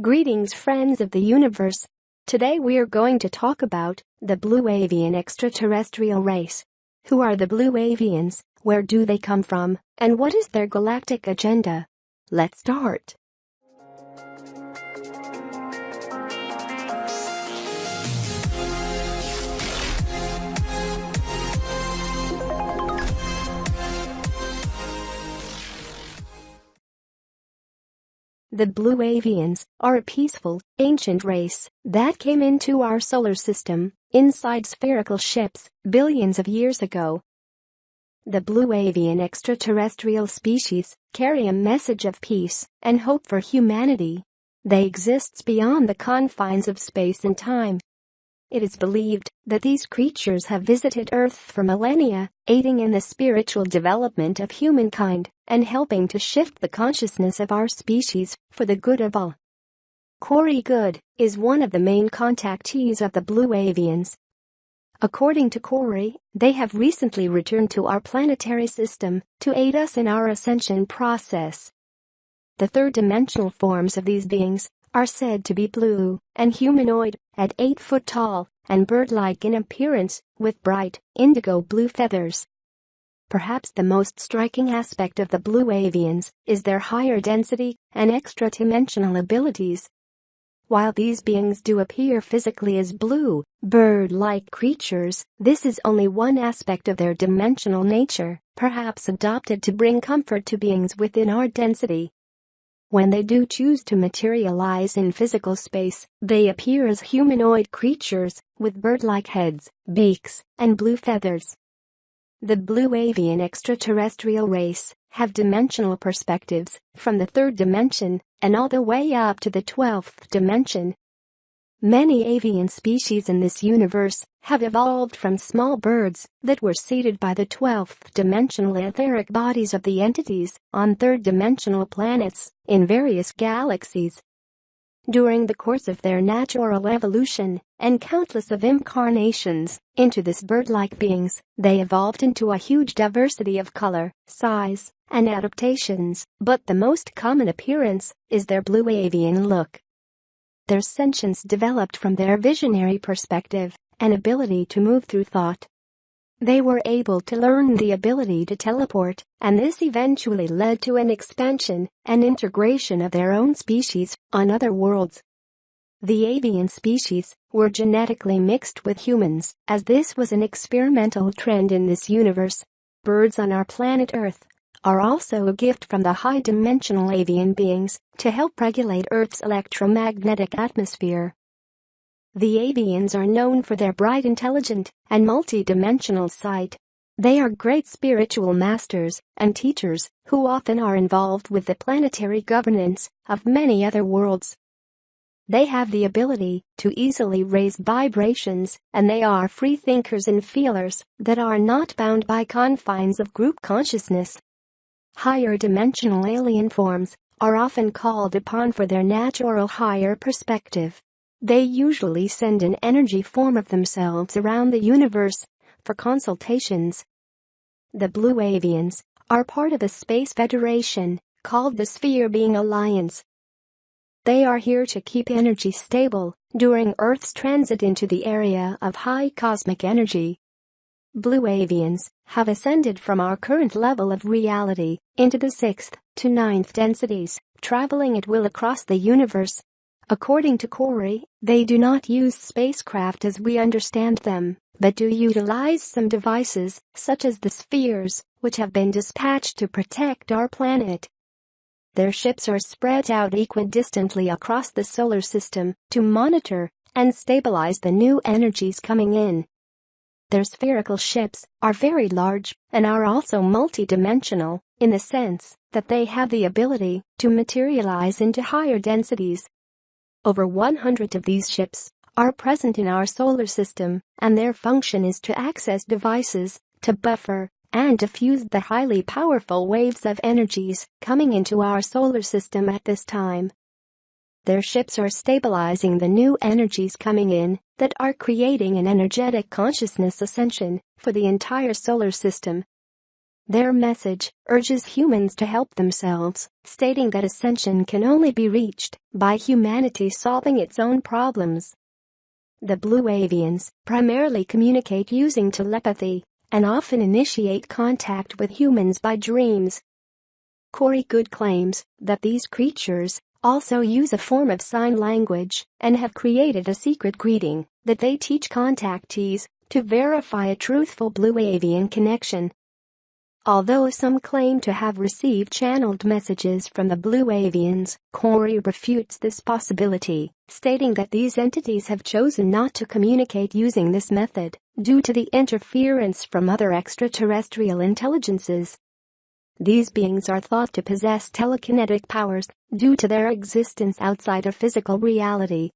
Greetings, friends of the universe. Today we are going to talk about the blue avian extraterrestrial race. Who are the blue avians, where do they come from, and what is their galactic agenda? Let's start. The blue avians are a peaceful, ancient race that came into our solar system inside spherical ships billions of years ago. The blue avian extraterrestrial species carry a message of peace and hope for humanity. They exist beyond the confines of space and time. It is believed that these creatures have visited Earth for millennia, aiding in the spiritual development of humankind and helping to shift the consciousness of our species for the good of all. Corey Good is one of the main contactees of the blue avians. According to Corey, they have recently returned to our planetary system to aid us in our ascension process. The third-dimensional forms of these beings are said to be blue and humanoid, at 8 foot tall, and bird-like in appearance, with bright, indigo blue feathers. Perhaps the most striking aspect of the blue avians is their higher density and extra-dimensional abilities. While these beings do appear physically as blue, bird-like creatures, this is only one aspect of their dimensional nature, perhaps adopted to bring comfort to beings within our density. When they do choose to materialize in physical space, they appear as humanoid creatures with bird-like heads, beaks, and blue feathers. The blue avian extraterrestrial race have dimensional perspectives from the third dimension and all the way up to the 12th dimension. Many avian species in this universe have evolved from small birds that were seeded by the 12th dimensional etheric bodies of the entities on third-dimensional planets in various galaxies. During the course of their natural evolution and countless of incarnations into this bird-like beings, they evolved into a huge diversity of color, size, and adaptations, but the most common appearance is their blue avian look. Their sentience developed from their visionary perspective and ability to move through thought. They were able to learn the ability to teleport, and this eventually led to an expansion and integration of their own species on other worlds. The avian species were genetically mixed with humans, as this was an experimental trend in this universe. Birds on our planet Earth are also a gift from the high-dimensional avian beings to help regulate Earth's electromagnetic atmosphere. The avians are known for their bright, intelligent, and multi-dimensional sight. They are great spiritual masters and teachers who often are involved with the planetary governance of many other worlds. They have the ability to easily raise vibrations, and they are free thinkers and feelers that are not bound by confines of group consciousness. Higher dimensional alien forms are often called upon for their natural higher perspective. They usually send an energy form of themselves around the universe for consultations. The blue avians are part of a space federation called the Sphere Being Alliance. They are here to keep energy stable during Earth's transit into the area of high cosmic energy. Blue avians have ascended from our current level of reality into the 6th to 9th densities, traveling at will across the universe. According to Corey, they do not use spacecraft as we understand them, but do utilize some devices, such as the spheres, which have been dispatched to protect our planet. Their ships are spread out equidistantly across the solar system to monitor and stabilize the new energies coming in. Their spherical ships are very large and are also multidimensional, in the sense that they have the ability to materialize into higher densities. Over 100 of these ships are present in our solar system, and their function is to access devices, to buffer and diffuse the highly powerful waves of energies coming into our solar system at this time. Their ships are stabilizing the new energies coming in that are creating an energetic consciousness ascension for the entire solar system. Their message urges humans to help themselves, stating that ascension can only be reached by humanity solving its own problems. The blue avians primarily communicate using telepathy and often initiate contact with humans by dreams. Corey Good claims that these creatures also use a form of sign language and have created a secret greeting that they teach contactees to verify a truthful blue avian connection. Although some claim to have received channeled messages from the blue avians, Corey refutes this possibility, stating that these entities have chosen not to communicate using this method due to the interference from other extraterrestrial intelligences. These beings are thought to possess telekinetic powers due to their existence outside of physical reality.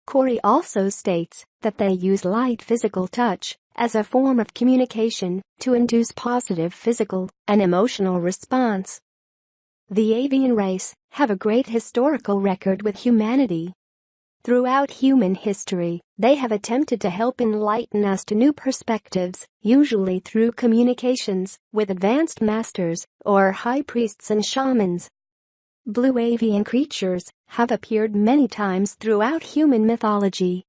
Corey also states that they use light physical touch as a form of communication to induce positive physical and emotional response. The avian race have a great historical record with humanity. Throughout human history, they have attempted to help enlighten us to new perspectives, usually through communications with advanced masters or high priests and shamans. Blue avian creatures have appeared many times throughout human mythology.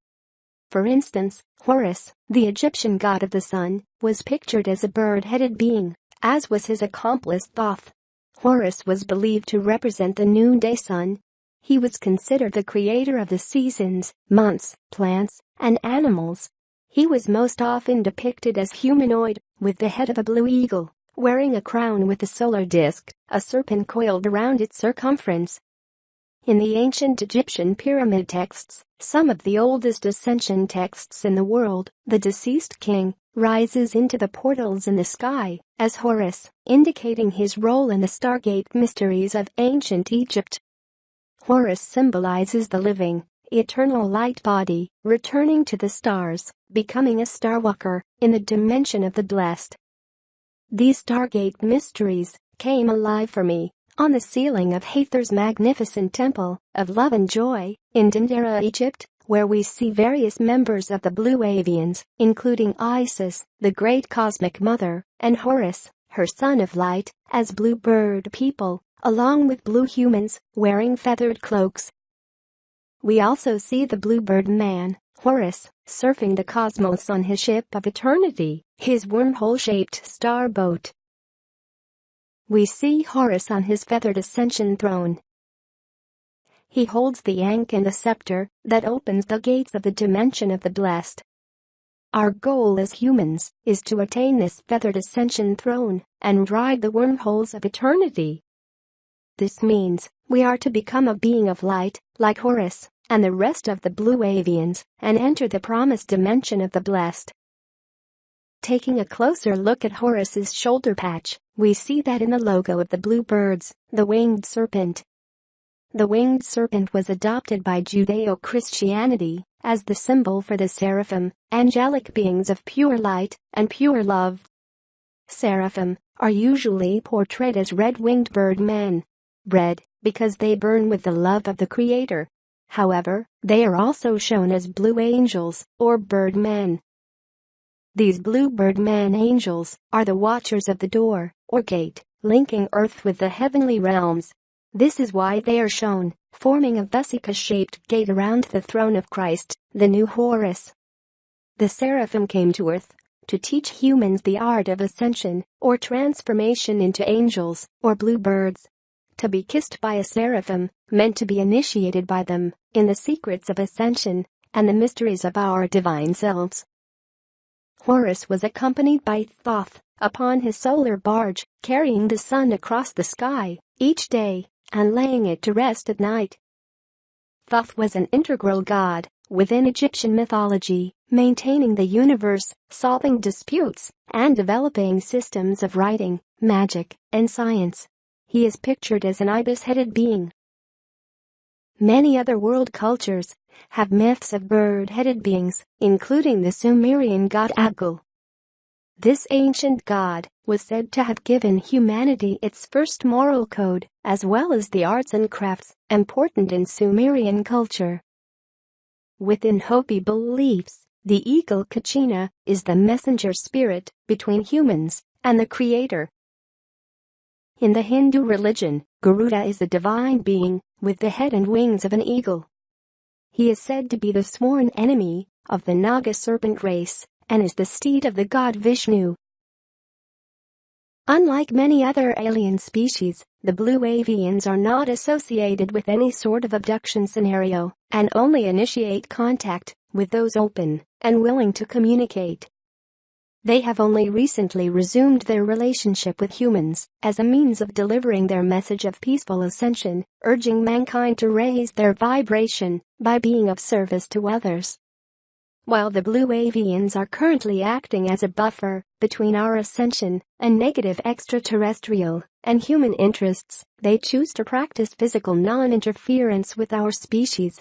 For instance, Horus, the Egyptian god of the sun, was pictured as a bird-headed being, as was his accomplice Thoth. Horus was believed to represent the noonday sun. He was considered the creator of the seasons, months, plants, and animals. He was most often depicted as humanoid, with the head of a blue eagle, wearing a crown with a solar disk, a serpent coiled around its circumference. In the ancient Egyptian pyramid texts, some of the oldest ascension texts in the world, the deceased king rises into the portals in the sky as Horus, indicating his role in the Stargate mysteries of ancient Egypt. Horus symbolizes the living, eternal light body, returning to the stars, becoming a starwalker in the dimension of the blessed. These Stargate mysteries came alive for me on the ceiling of Hathor's magnificent Temple of Love and Joy in Dendera, Egypt, where we see various members of the Blue Avians, including Isis, the Great Cosmic Mother, and Horus, her son of light, as bluebird people, along with blue humans wearing feathered cloaks. We also see the bluebird man, Horus, surfing the cosmos on his ship of eternity, his wormhole-shaped starboat. We see Horus on his feathered ascension throne. He holds the ankh and the scepter that opens the gates of the dimension of the blessed. Our goal as humans is to attain this feathered ascension throne and ride the wormholes of eternity. This means we are to become a being of light, like Horus and the rest of the Blue Avians, and enter the promised dimension of the blessed. Taking a closer look at Horus's shoulder patch, we see that in the logo of the bluebirds, the winged serpent. The winged serpent was adopted by Judeo-Christianity as the symbol for the seraphim, angelic beings of pure light and pure love. Seraphim are usually portrayed as red-winged birdmen. Red, because they burn with the love of the Creator. However, they are also shown as blue angels or birdmen. These blue birdman angels are the watchers of the door, or gate, linking Earth with the heavenly realms. This is why they are shown, forming a vesica-shaped gate around the throne of Christ, the new Horus. The seraphim came to Earth to teach humans the art of ascension, or transformation into angels, or bluebirds. To be kissed by a seraphim meant to be initiated by them in the secrets of ascension and the mysteries of our divine selves. Horus was accompanied by Thoth upon his solar barge, carrying the sun across the sky each day and laying it to rest at night. Thoth was an integral god within Egyptian mythology, maintaining the universe, solving disputes, and developing systems of writing, magic, and science. He is pictured as an ibis-headed being. Many other world cultures have myths of bird-headed beings, including the Sumerian god Agul. This ancient god was said to have given humanity its first moral code, as well as the arts and crafts important in Sumerian culture. Within Hopi beliefs, the eagle Kachina is the messenger spirit between humans and the Creator. In the Hindu religion, Garuda is a divine being with the head and wings of an eagle. He is said to be the sworn enemy of the Naga serpent race and is the steed of the god Vishnu. Unlike many other alien species, the blue avians are not associated with any sort of abduction scenario and only initiate contact with those open and willing to communicate. They have only recently resumed their relationship with humans as a means of delivering their message of peaceful ascension, urging mankind to raise their vibration by being of service to others. While the blue avians are currently acting as a buffer between our ascension and negative extraterrestrial and human interests, they choose to practice physical non-interference with our species.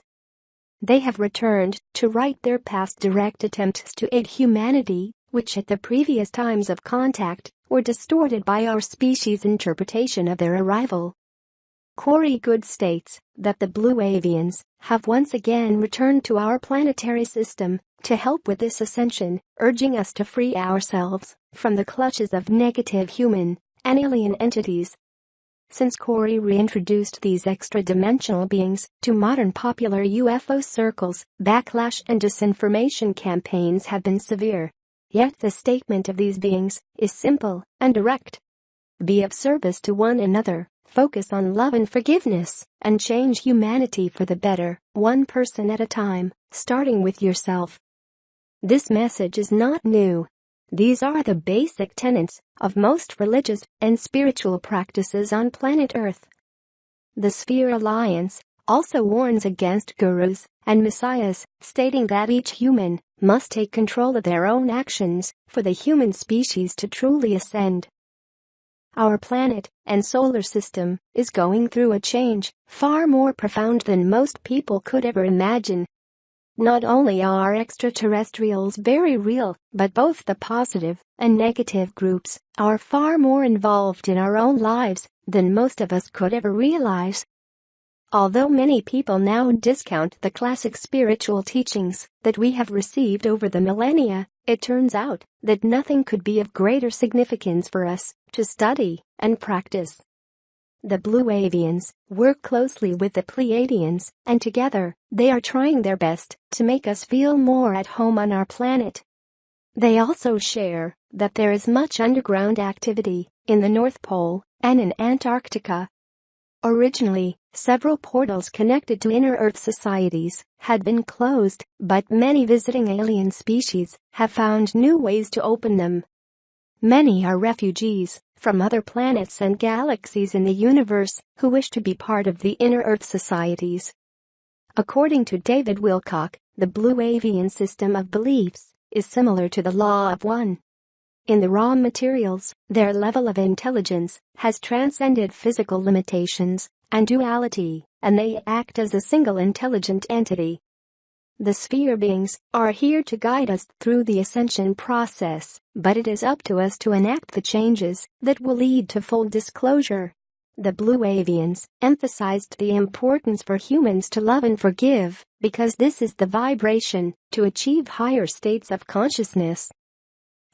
They have returned to right their past direct attempts to aid humanity, which at the previous times of contact were distorted by our species' interpretation of their arrival. Corey Good states that the blue avians have once again returned to our planetary system to help with this ascension, urging us to free ourselves from the clutches of negative human and alien entities. Since Corey reintroduced these extra-dimensional beings to modern popular UFO circles, backlash and disinformation campaigns have been severe. Yet the statement of these beings is simple and direct. Be of service to one another, focus on love and forgiveness, and change humanity for the better, one person at a time, starting with yourself. This message is not new. These are the basic tenets of most religious and spiritual practices on planet Earth. The Sphere Alliance also warns against gurus and messiahs, stating that each human must take control of their own actions for the human species to truly ascend. Our planet and solar system is going through a change far more profound than most people could ever imagine. Not only are extraterrestrials very real, but both the positive and negative groups are far more involved in our own lives than most of us could ever realize. Although many people now discount the classic spiritual teachings that we have received over the millennia, it turns out that nothing could be of greater significance for us to study and practice. The Blue Avians work closely with the Pleiadians, and together, they are trying their best to make us feel more at home on our planet. They also share that there is much underground activity in the North Pole and in Antarctica. Originally, several portals connected to inner Earth societies had been closed, but many visiting alien species have found new ways to open them. Many are refugees from other planets and galaxies in the universe who wish to be part of the inner Earth societies. According to David Wilcock, the Blue Avian system of beliefs is similar to the law of one. In the raw materials, their level of intelligence has transcended physical limitations and duality, and they act as a single intelligent entity. The sphere beings are here to guide us through the ascension process, but it is up to us to enact the changes that will lead to full disclosure. The Blue Avians emphasized the importance for humans to love and forgive, because this is the vibration to achieve higher states of consciousness.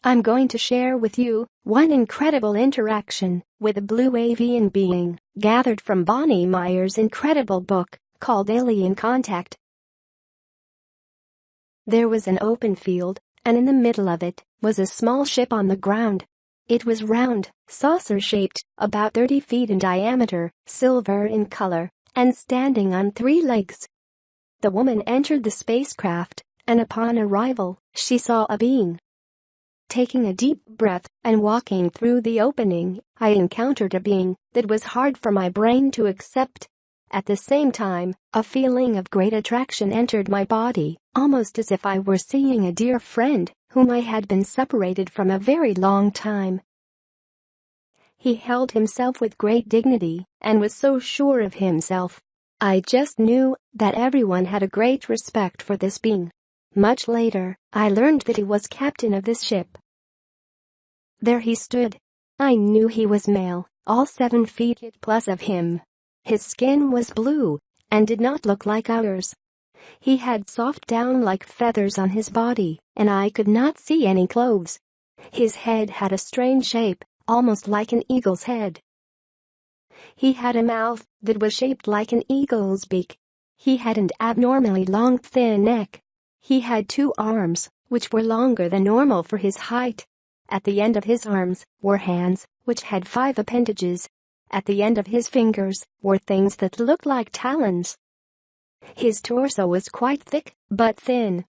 I'm going to share with you one incredible interaction with a Blue Avian being, gathered from Bonnie Meyer's incredible book called Alien Contact. There was an open field, and in the middle of it was a small ship on the ground. It was round, saucer-shaped, about 30 feet in diameter, silver in color, and standing on 3 legs. The woman entered the spacecraft, and upon arrival, she saw a being. Taking a deep breath and walking through the opening, I encountered a being that was hard for my brain to accept. At the same time, a feeling of great attraction entered my body, almost as if I were seeing a dear friend whom I had been separated from a very long time. He held himself with great dignity and was so sure of himself. I just knew that everyone had a great respect for this being. Much later, I learned that he was captain of this ship. There he stood. I knew he was male, all 7 feet plus of him. His skin was blue and did not look like ours. He had soft down like feathers on his body, and I could not see any clothes. His head had a strange shape, almost like an eagle's head. He had a mouth that was shaped like an eagle's beak. He had an abnormally long thin neck. He had 2 arms, which were longer than normal for his height. At the end of his arms were hands, which had 5 appendages. At the end of his fingers were things that looked like talons. His torso was quite thick, but thin.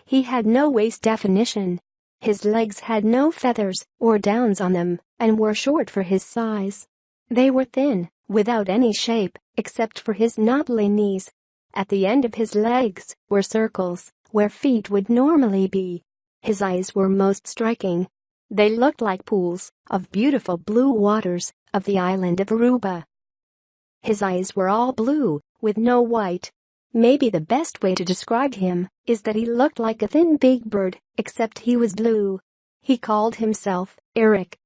He had no waist definition. His legs had no feathers or downs on them and were short for his size. They were thin, without any shape, except for his knobbly knees. At the end of his legs were circles, where feet would normally be. His eyes were most striking. They looked like pools of beautiful blue waters of the island of Aruba. His eyes were all blue, with no white. Maybe the best way to describe him is that he looked like a thin big bird, except he was blue. He called himself Eric.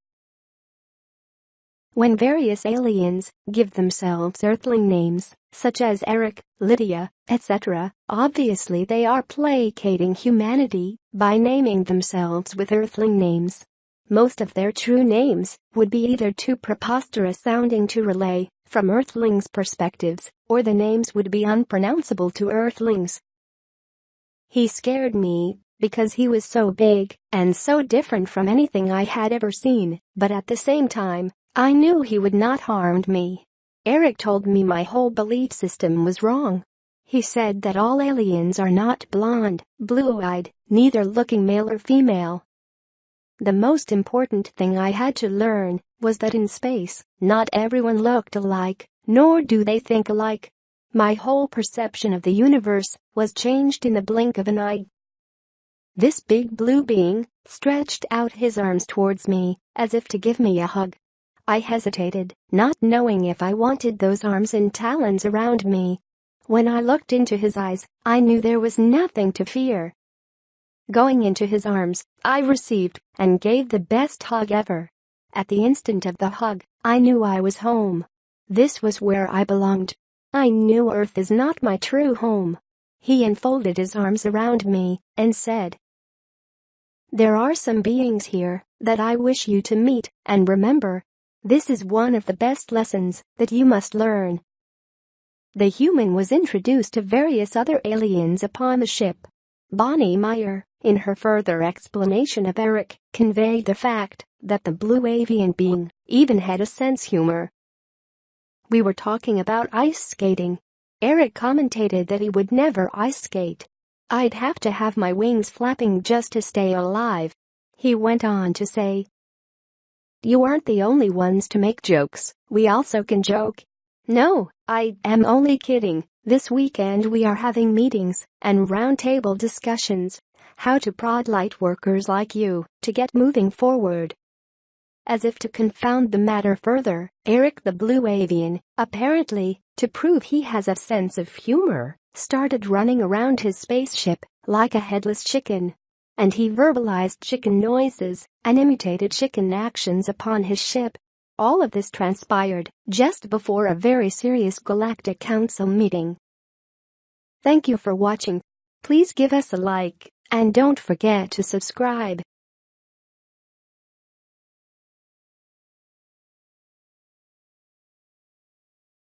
When various aliens give themselves earthling names, such as Eric, Lydia, etc., obviously they are placating humanity by naming themselves with earthling names. Most of their true names would be either too preposterous sounding to relay from earthlings' perspectives, or the names would be unpronounceable to earthlings. He scared me because he was so big and so different from anything I had ever seen, but at the same time, I knew he would not harm me. Eric told me my whole belief system was wrong. He said that all aliens are not blonde, blue-eyed, neither looking male or female. The most important thing I had to learn was that in space, not everyone looked alike, nor do they think alike. My whole perception of the universe was changed in the blink of an eye. This big blue being stretched out his arms towards me, as if to give me a hug. I hesitated, not knowing if I wanted those arms and talons around me. When I looked into his eyes, I knew there was nothing to fear. Going into his arms, I received and gave the best hug ever. At the instant of the hug, I knew I was home. This was where I belonged. I knew Earth is not my true home. He unfolded his arms around me and said, "There are some beings here that I wish you to meet, and remember, this is one of the best lessons that you must learn." The human was introduced to various other aliens upon the ship. Bonnie Meyer, in her further explanation of Eric, conveyed the fact that the blue avian being even had a sense humor. We were talking about ice skating. Eric commentated that he would never ice skate. "I'd have to have my wings flapping just to stay alive." He went on to say, "You aren't the only ones to make jokes, we also can joke." "No, I am only kidding. This weekend we are having meetings and roundtable discussions, how to prod light workers like you to get moving forward." As if to confound the matter further, Eric the blue avian, apparently to prove he has a sense of humor, started running around his spaceship like a headless chicken. And he verbalized chicken noises and imitated chicken actions upon his ship. All of this transpired just before a very serious Galactic Council meeting. Thank you for watching. Please give us a like and don't forget to subscribe.